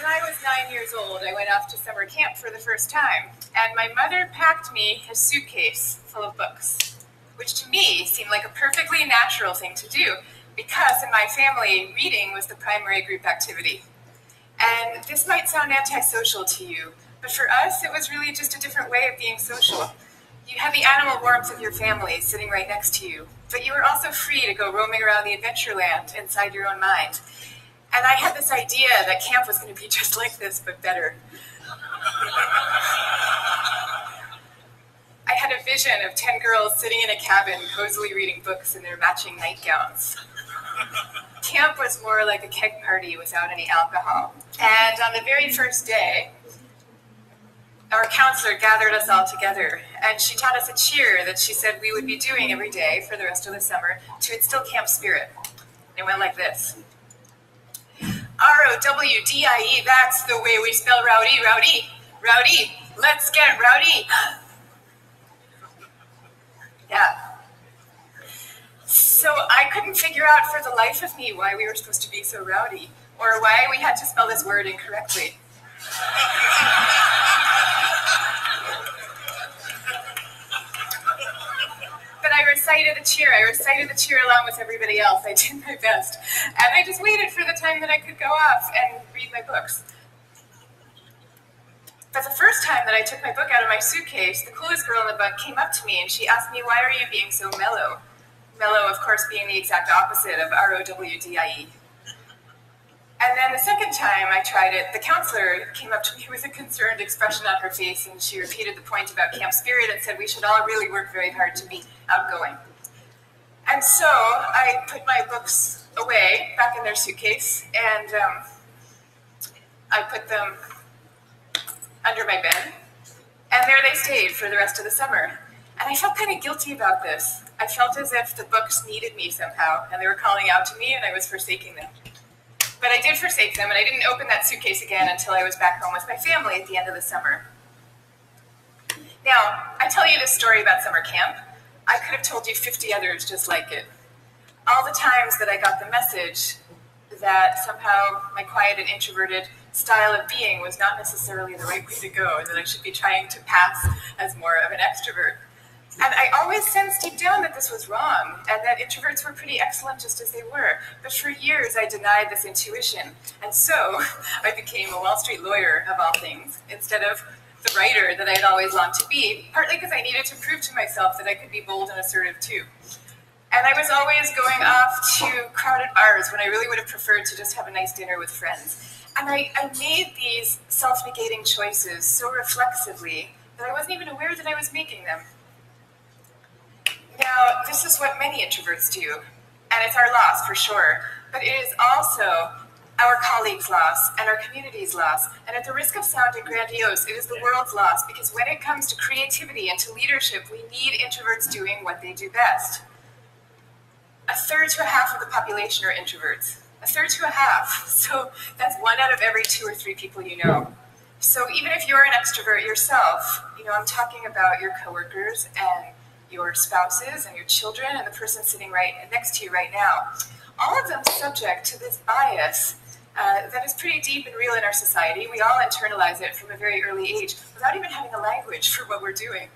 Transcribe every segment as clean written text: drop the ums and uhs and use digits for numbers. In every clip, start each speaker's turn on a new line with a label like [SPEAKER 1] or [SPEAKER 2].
[SPEAKER 1] I was 9 years old, I went off to summer camp for the first time, and my mother packed me a suitcase full of books, which to me seemed like a perfectly natural thing to do, because in my family, reading was the primary group activity. And this might sound antisocial to you, but for us, it was really just a different way of being social. You had the animal warmth of your family sitting right next to you, but you were also free to go roaming around the adventure land inside your own mind. And I had this idea that camp was going to be just like this, but better. I had a vision of 10 girls sitting in a cabin, cozily reading books in their matching nightgowns. Camp was more like a keg party without any alcohol. And on the very first day, our counselor gathered us all together, and she taught us a cheer that she said we would be doing every day for the rest of the summer to instill camp spirit. And it went like this. R-O-W-D-I-E, that's the way we spell rowdy, rowdy, rowdy, let's get rowdy. Yeah. So I couldn't figure out for the life of me why we were supposed to be so rowdy, or why we had to spell this word incorrectly. But I recited the cheer along with everybody else. I did my best. And I just waited for the time that I could go off and read my books. But the first time that I took my book out of my suitcase, the coolest girl in the bunk came up to me and she asked me, why are you being so mellow? Mellow, of course, being the exact opposite of R-O-W-D-I-E. And then the second time I tried it, the counselor came up to me with a concerned expression on her face, and she repeated the point about camp spirit and said we should all really work very hard to be outgoing. And so I put my books away, back in their suitcase, and I put them under my bed, and there they stayed for the rest of the summer. And I felt kind of guilty about this. I felt as if the books needed me somehow, and they were calling out to me, and I was forsaking them. But I did forsake them, and I didn't open that suitcase again until I was back home with my family at the end of the summer. Now, I tell you this story about summer camp. I could have told you 50 others just like it. All the times that I got the message that somehow my quiet and introverted style of being was not necessarily the right way to go, and that I should be trying to pass as more of an extrovert. And I always sensed deep down that this was wrong, and that introverts were pretty excellent just as they were. But for years, I denied this intuition. And so I became a Wall Street lawyer, of all things, instead of the writer that I had always longed to be, partly because I needed to prove to myself that I could be bold and assertive too. And I was always going off to crowded bars when I really would have preferred to just have a nice dinner with friends. And I made these self-negating choices so reflexively that I wasn't even aware that I was making them. Now, this is what many introverts do, and it's our loss for sure, but it is also our colleagues' loss and our community's loss, and at the risk of sounding grandiose, it is the world's loss, because when it comes to creativity and to leadership, we need introverts doing what they do best. 1/3 to 1/2 of the population are introverts. 1/3 to 1/2, so that's 1 out of every 2 or 3 people you know. So even if you're an extrovert yourself, I'm talking about your coworkers and your spouses and your children and the person sitting right next to you right now. All of them subject to this bias that is pretty deep and real in our society. We all internalize it from a very early age without even having a language for what we're doing.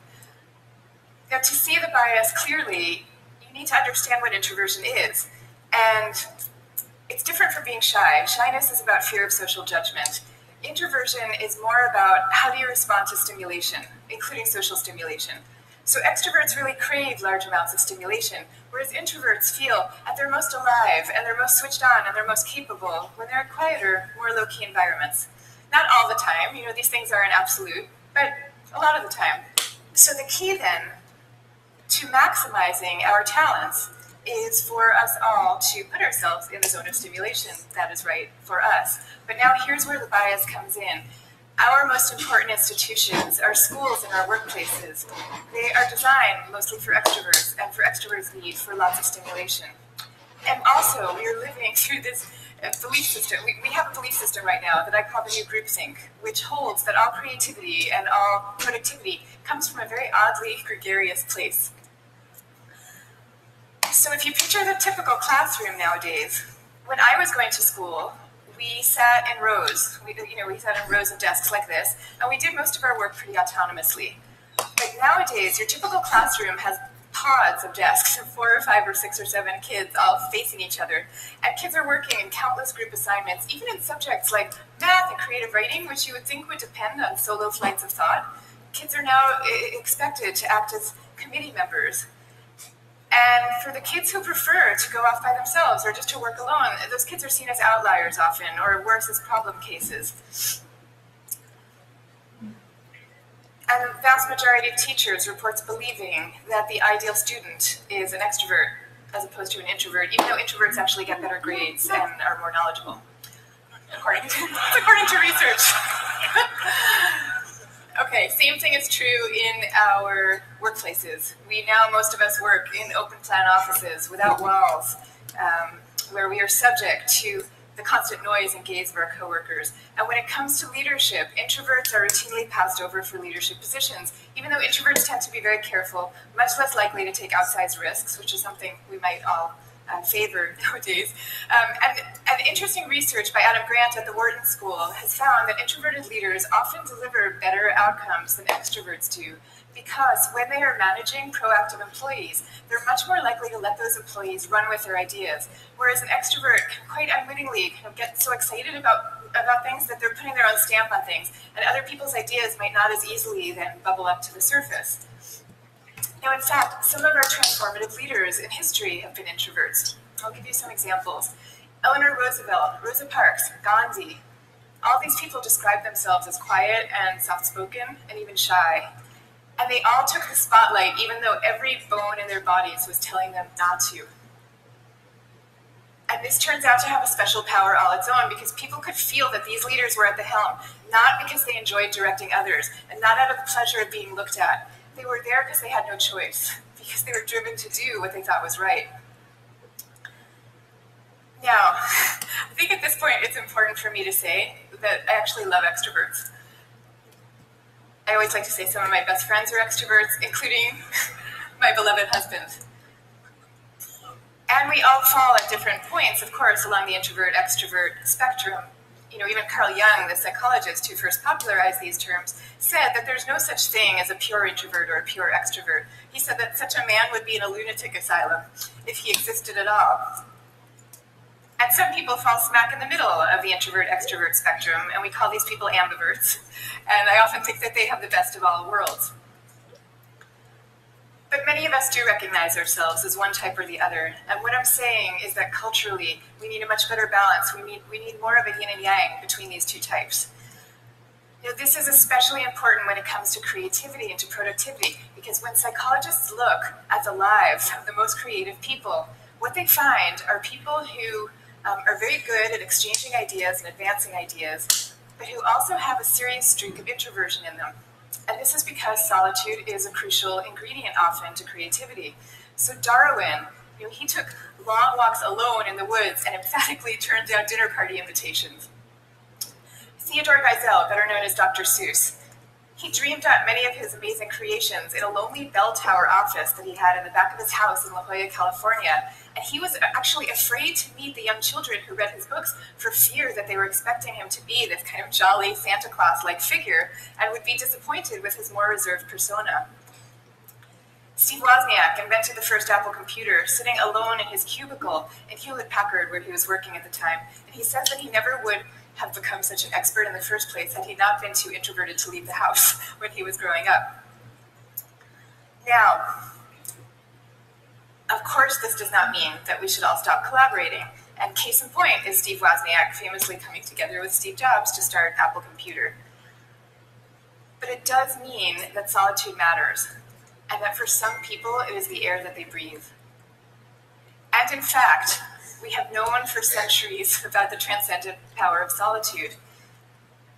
[SPEAKER 1] Now, to see the bias clearly, you need to understand what introversion is. And it's different from being shy. Shyness is about fear of social judgment. Introversion is more about how do you respond to stimulation, including social stimulation. So extroverts really crave large amounts of stimulation, whereas introverts feel at their most alive and they're most switched on and they're most capable when they're in quieter, more low-key environments. Not all the time, these things aren't absolute, but a lot of the time. So the key then to maximizing our talents is for us all to put ourselves in the zone of stimulation that is right for us. But now here's where the bias comes in. Our most important institutions, our schools and our workplaces, they are designed mostly for extroverts, and for extroverts' need for lots of stimulation. And also, we are living through this belief system. We have a belief system right now that I call the new groupthink, which holds that all creativity and all productivity comes from a very oddly gregarious place. So if you picture the typical classroom nowadays, when I was going to school, we sat in rows. We sat in rows of desks like this, and we did most of our work pretty autonomously. But nowadays, your typical classroom has pods of desks of 4 or 5 or 6 or 7 kids all facing each other. And kids are working in countless group assignments, even in subjects like math and creative writing, which you would think would depend on solo flights of thought. Kids are now expected to act as committee members. And for the kids who prefer to go off by themselves or just to work alone, those kids are seen as outliers often, or worse, as problem cases. And the vast majority of teachers reports believing that the ideal student is an extrovert as opposed to an introvert, even though introverts actually get better grades and are more knowledgeable, according to research. Okay, same thing is true in our workplaces. Most of us work in open plan offices without walls, where we are subject to the constant noise and gaze of our coworkers. And when it comes to leadership, introverts are routinely passed over for leadership positions, even though introverts tend to be very careful, much less likely to take outsized risks, which is something we might all favor nowadays. And interesting research by Adam Grant at the Wharton School has found that introverted leaders often deliver better outcomes than extroverts do, because when they are managing proactive employees, they're much more likely to let those employees run with their ideas, whereas an extrovert can quite unwittingly get so excited about things that they're putting their own stamp on things, and other people's ideas might not as easily then bubble up to the surface. Now, in fact, some of our transformative leaders in history have been introverts. I'll give you some examples. Eleanor Roosevelt, Rosa Parks, Gandhi. All these people describe themselves as quiet and soft-spoken and even shy. And they all took the spotlight, even though every bone in their bodies was telling them not to. And this turns out to have a special power all its own, because people could feel that these leaders were at the helm, not because they enjoyed directing others, and not out of the pleasure of being looked at. They were there because they had no choice, because they were driven to do what they thought was right. Now, I think at this point it's important for me to say that I actually love extroverts. I always like to say some of my best friends are extroverts, including my beloved husband. And we all fall at different points, of course, along the introvert-extrovert spectrum. Even Carl Jung, the psychologist who first popularized these terms, said that there's no such thing as a pure introvert or a pure extrovert. He said that such a man would be in a lunatic asylum if he existed at all. And some people fall smack in the middle of the introvert-extrovert spectrum, and we call these people ambiverts. And I often think that they have the best of all worlds. But many of us do recognize ourselves as one type or the other. And what I'm saying is that culturally, we need a much better balance. We need more of a yin and yang between these two types. This is especially important when it comes to creativity and to productivity, because when psychologists look at the lives of the most creative people, what they find are people who are very good at exchanging ideas and advancing ideas, but who also have a serious streak of introversion in them. And this is because solitude is a crucial ingredient often to creativity. So Darwin, he took long walks alone in the woods and emphatically turned down dinner party invitations. Theodore Geisel, better known as Dr. Seuss, he dreamed up many of his amazing creations in a lonely bell tower office that he had in the back of his house in La Jolla, California. And he was actually afraid to meet the young children who read his books for fear that they were expecting him to be this kind of jolly Santa Claus-like figure and would be disappointed with his more reserved persona. Steve Wozniak invented the first Apple computer, sitting alone in his cubicle in Hewlett-Packard, where he was working at the time. And he says that he never would have become such an expert in the first place had he not been too introverted to leave the house when he was growing up. Now, of course, this does not mean that we should all stop collaborating. And case in point is Steve Wozniak famously coming together with Steve Jobs to start Apple Computer. But it does mean that solitude matters, and that for some people it is the air that they breathe. And in fact, we have known for centuries about the transcendent power of solitude.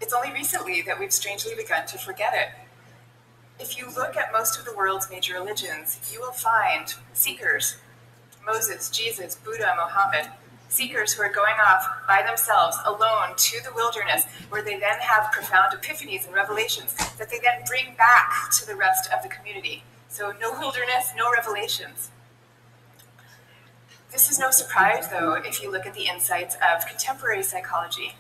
[SPEAKER 1] It's only recently that we've strangely begun to forget it. If you look at most of the world's major religions, you will find seekers, Moses, Jesus, Buddha, Mohammed, seekers who are going off by themselves, alone, to the wilderness, where they then have profound epiphanies and revelations that they then bring back to the rest of the community. So no wilderness, no revelations. This is no surprise, though, if you look at the insights of contemporary psychology.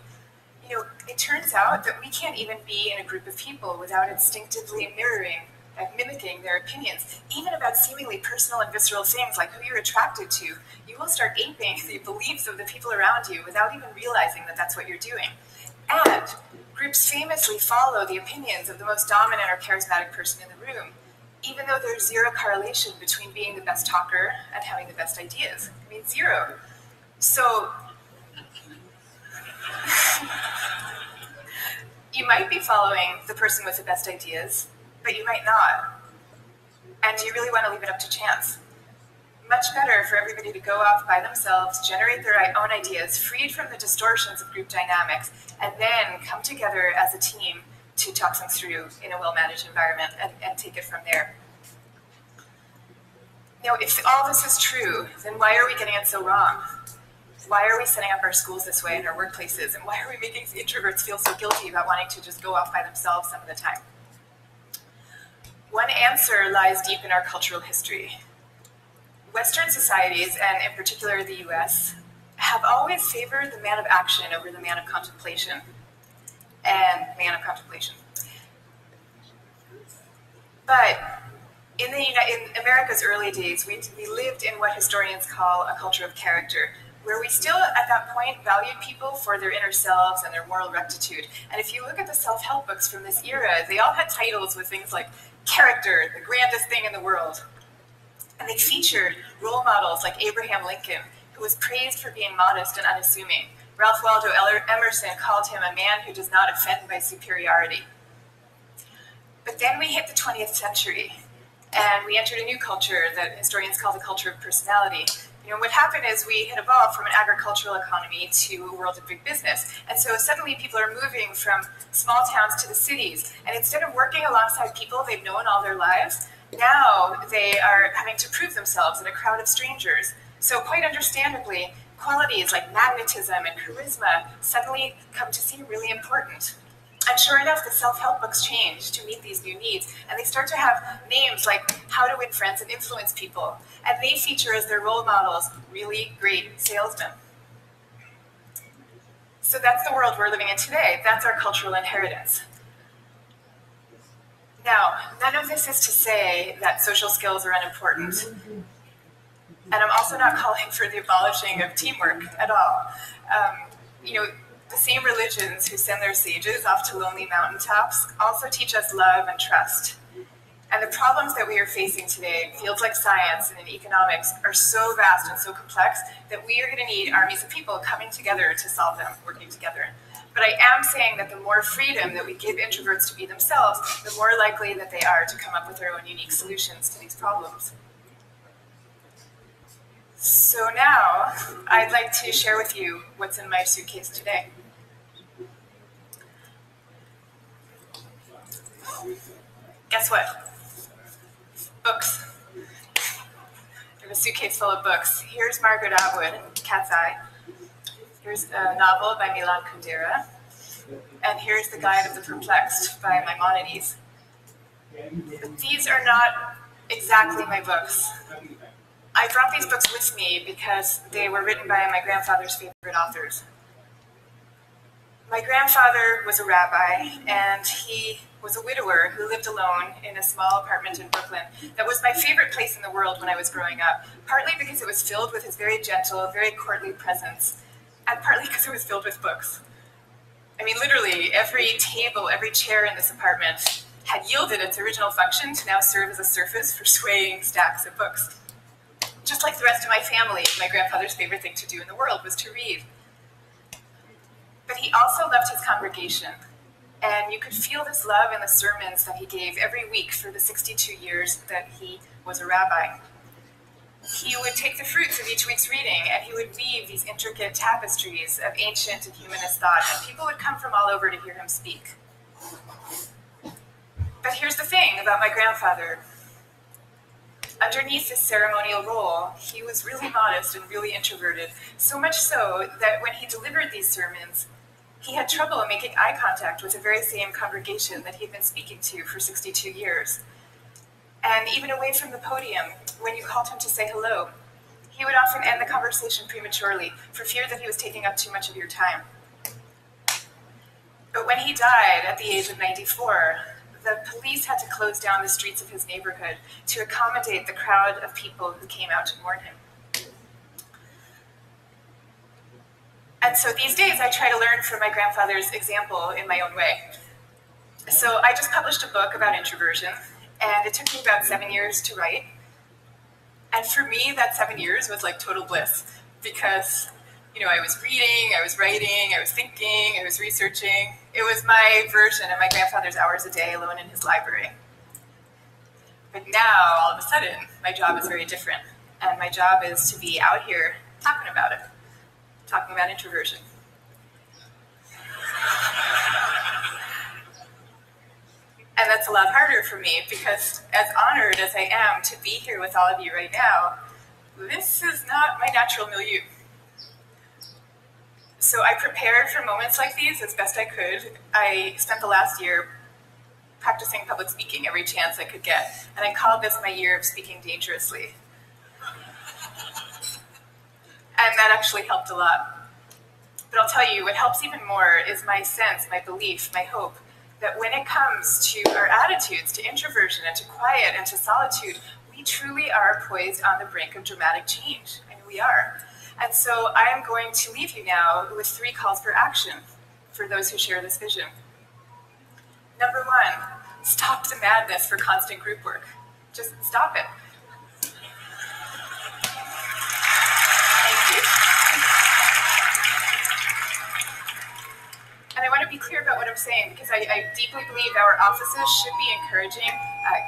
[SPEAKER 1] It turns out that we can't even be in a group of people without instinctively mirroring and mimicking their opinions, even about seemingly personal and visceral things like who you're attracted to. You will start aping the beliefs of the people around you without even realizing that that's what you're doing. And groups famously follow the opinions of the most dominant or charismatic person in the room, even though there's zero correlation between being the best talker and having the best ideas. I mean, zero. So you might be following the person with the best ideas, but you might not. And do you really want to leave it up to chance? Much better for everybody to go off by themselves, generate their own ideas, freed from the distortions of group dynamics, and then come together as a team to talk things through in a well-managed environment and take it from there. If all this is true, then why are we getting it so wrong? Why are we setting up our schools this way and our workplaces? And why are we making introverts feel so guilty about wanting to just go off by themselves some of the time? One answer lies deep in our cultural history. Western societies, and in particular the US, have always favored the man of action over the man of contemplation. But in America's early days, we lived in what historians call a culture of character, where we still, at that point, valued people for their inner selves and their moral rectitude. And if you look at the self-help books from this era, they all had titles with things like character, the grandest thing in the world. And they featured role models like Abraham Lincoln, who was praised for being modest and unassuming. Ralph Waldo Emerson called him a man who does not offend by superiority. But then we hit the 20th century, and we entered a new culture that historians call the culture of personality. What happened is we had evolved from an agricultural economy to a world of big business. And so suddenly people are moving from small towns to the cities. And instead of working alongside people they've known all their lives, now they are having to prove themselves in a crowd of strangers. So quite understandably, qualities like magnetism and charisma suddenly come to seem really important. And sure enough, the self-help books change to meet these new needs, and they start to have names like How to Win Friends and Influence People, and they feature as their role models really great salesmen. So that's the world we're living in today. That's our cultural inheritance. Now, none of this is to say that social skills are unimportant, and I'm also not calling for the abolishing of teamwork at all. The same religions who send their sages off to lonely mountaintops also teach us love and trust. And the problems that we are facing today in fields like science and in economics are so vast and so complex that we are going to need armies of people coming together to solve them, working together. But I am saying that the more freedom that we give introverts to be themselves, the more likely that they are to come up with their own unique solutions to these problems. So now, I'd like to share with you what's in my suitcase today. Guess what? Books. I have a suitcase full of books. Here's Margaret Atwood, Cat's Eye. Here's a novel by Milan Kundera. And here's The Guide of the Perplexed by Maimonides. But these are not exactly my books. I brought these books with me because they were written by my grandfather's favorite authors. My grandfather was a rabbi, and he was a widower who lived alone in a small apartment in Brooklyn. That was my favorite place in the world when I was growing up, partly because it was filled with his very gentle, very courtly presence, and partly because it was filled with books. I mean, literally, every table, every chair in this apartment had yielded its original function to now serve as a surface for swaying stacks of books. Just like the rest of my family, my grandfather's favorite thing to do in the world was to read. But he also loved his congregation, and you could feel this love in the sermons that he gave every week for the 62 years that he was a rabbi. He would take the fruits of each week's reading, and he would weave these intricate tapestries of ancient and humanist thought, and people would come from all over to hear him speak. But here's the thing about my grandfather. Underneath this ceremonial role, he was really modest and really introverted, so much so that when he delivered these sermons, he had trouble making eye contact with the very same congregation that he'd been speaking to for 62 years. And even away from the podium, when you called him to say hello, he He would often end the conversation prematurely for fear that he was taking up too much of your time. But when he died at the age of 94, the police had to close down the streets of his neighborhood to accommodate the crowd of people who came out to mourn him. And so these days I try to learn from my grandfather's example in my own way. So I just published a book about introversion, and it took me about 7 years to write. And for me, that 7 years was like total bliss because, I was reading, I was writing, I was thinking, I was researching. It was my version of my grandfather's hours a day alone in his library. But now, all of a sudden, my job is very different. And my job is to be out here talking about it, talking about introversion. And that's a lot harder for me because as honored as I am to be here with all of you right now, this is not my natural milieu. So I prepared for moments like these as best I could. I spent the last year practicing public speaking every chance I could get, and I called this my year of speaking dangerously. And that actually helped a lot. But I'll tell you, what helps even more is my sense, my belief, my hope, that when it comes to our attitudes to introversion and to quiet and to solitude, we truly are poised on the brink of dramatic change. I know we are. And so I am going to leave you now with 3 calls for action for those who share this vision. Number 1, stop the madness for constant group work. Just stop it. Thank you. And I want to be clear about what I'm saying because I deeply believe our offices should be encouraging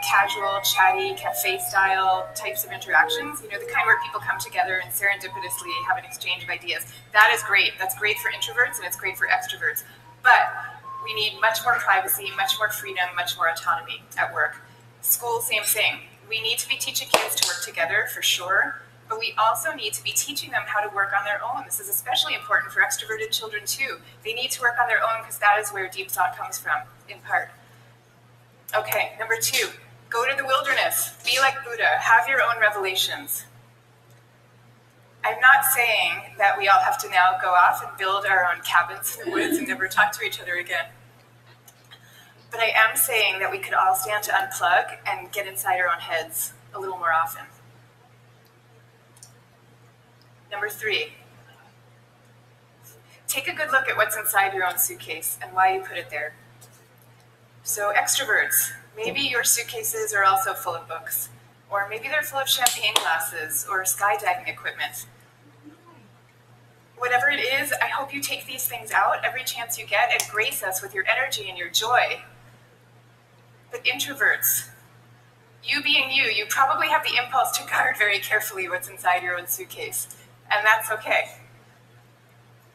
[SPEAKER 1] casual, chatty, cafe-style types of interactions. The kind where people come together and serendipitously have an exchange of ideas. That is great. That's great for introverts and it's great for extroverts. But we need much more privacy, much more freedom, much more autonomy at work. School, same thing. We need to be teaching kids to work together for sure, but we also need to be teaching them how to work on their own. This is especially important for extroverted children too. They need to work on their own because that is where deep thought comes from, in part. Okay, number 2, go to the wilderness. Be like Buddha. Have your own revelations. I'm not saying that we all have to now go off and build our own cabins in the woods and never talk to each other again. But I am saying that we could all stand to unplug and get inside our own heads a little more often. Number 3, take a good look at what's inside your own suitcase and why you put it there. So extroverts, maybe your suitcases are also full of books, or maybe they're full of champagne glasses or skydiving equipment. Whatever it is, I hope you take these things out every chance you get and grace us with your energy and your joy. But introverts, you being you probably have the impulse to guard very carefully what's inside your own suitcase, and that's okay.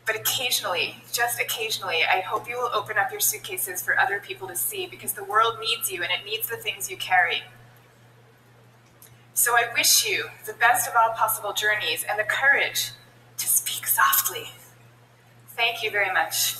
[SPEAKER 1] But occasionally, just occasionally, I hope you will open up your suitcases for other people to see because the world needs you and it needs the things you carry. So I wish you the best of all possible journeys and the courage to speak softly. Thank you very much.